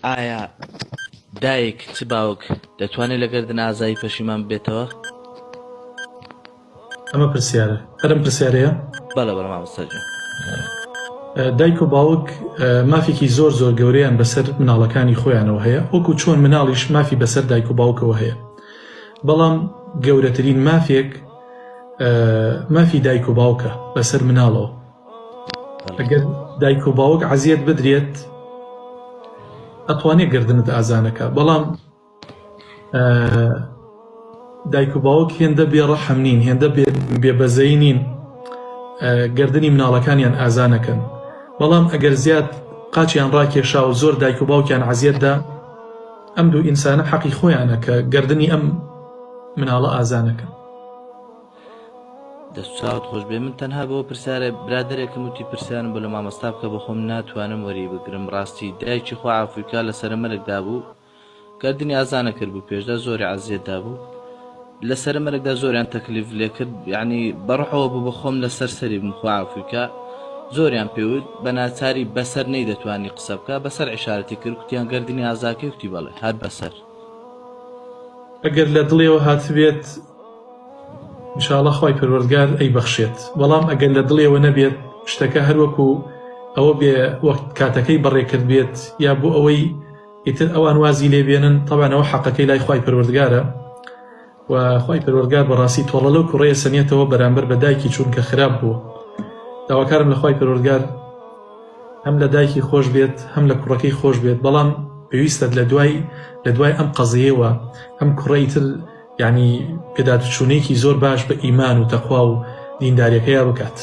ئایا دایک چ باوک دەتوانێت لەگەردن ئازایی پەشیمان ببێتەوە؟ ئەمە پرسیارە هەرم پرسیارەیە؟ بەڵێ بەڵێ مامۆستا جوان. دایک و باوک مافێکی زۆر زۆر گەورەیان بەسەر مناڵەکانی خۆیانەوە هەیە، وەکو چۆن مناڵیش مافی بەسەر دایک و باوکەوە هەیە. بەڵام گەورەترین مافێک مافی دایک و باوکە بەسەر مناڵەوە. ئەگەر دایک و باوک عەزیەت بدرێت ئەتوانێت گردنت ئازانەکە، بەڵام دایک و باوک هێندە بێڕەحەم نین، هێندە بێبەزەی نین، گردنی مناڵەکانیان ئازانەکەن. بەڵام ئەگەر زیاد قاچیان ڕاکێشا و زۆر دایک و باوکیان عەزیەتدا، ئەم دوو ئینسانە حەقی خۆیانە کە گردنی ئەم مناڵە ئازانەکەن. دەستچاوت خۆش بێ. من تەنها بۆ پرسیارە برادێکم وتی پرسیارم بۆ لە مامۆستا بکە بۆ خۆم ناتوانم وەری بگرم. ڕاستی دایکی خۆ عەفویکا لەسەر مەرگدا بوو، گردنی ئازانە کرد بوو، پێشدا زۆری عەزیەتدا بوو، لەسەر مەرگدا زۆریان تەکلیف لێ کرد، یعنی بەڕەحەوە بوو بە خۆم لەسەر سەری بم خۆ عەفویکا. زۆریان پێوت بە ناچاری بەسەر نەی دەتوانی قسە بکە، بەسەر عیشارەتی کرد، کوتیان گردنی ئازاکەی، کوتی بەڵێ هات بەسەر. ئەگەر لە دڵێەوە هاتبێت ئینشاڵڵا خوای پەروەردگار ئەیبەخشێت، بەڵام ئەگەر لە دڵێەوە نەبێت شتەکە هەروەکو ئەوە بێ وەخت کاتەکەی بەڕێکرد بێت یا بۆ ئەوەی ئیتر ئەوان وازی لێبێنن، تەبعاً ئەوە حەقەکەی لای خوای پەروەردگارە و خوای پەروەردگار بەڕاستی تۆڵە لەو کوڕەیە سەنیێتەوە بەرامبەر بە دایکی چونکە خراپ بووە. داواکارم لە خوای پەروەردگار هەم لە دایکی خۆش بێت هەم لە کوڕەکەی خۆش بێت، بەڵام پێویستە لە دوای ئەم قەزیەوە ئەم کوڕەی تر یعنی پێداچوونێکی زۆر باش بە ئیمان و تەخوا و دینداریەکەیە بکات.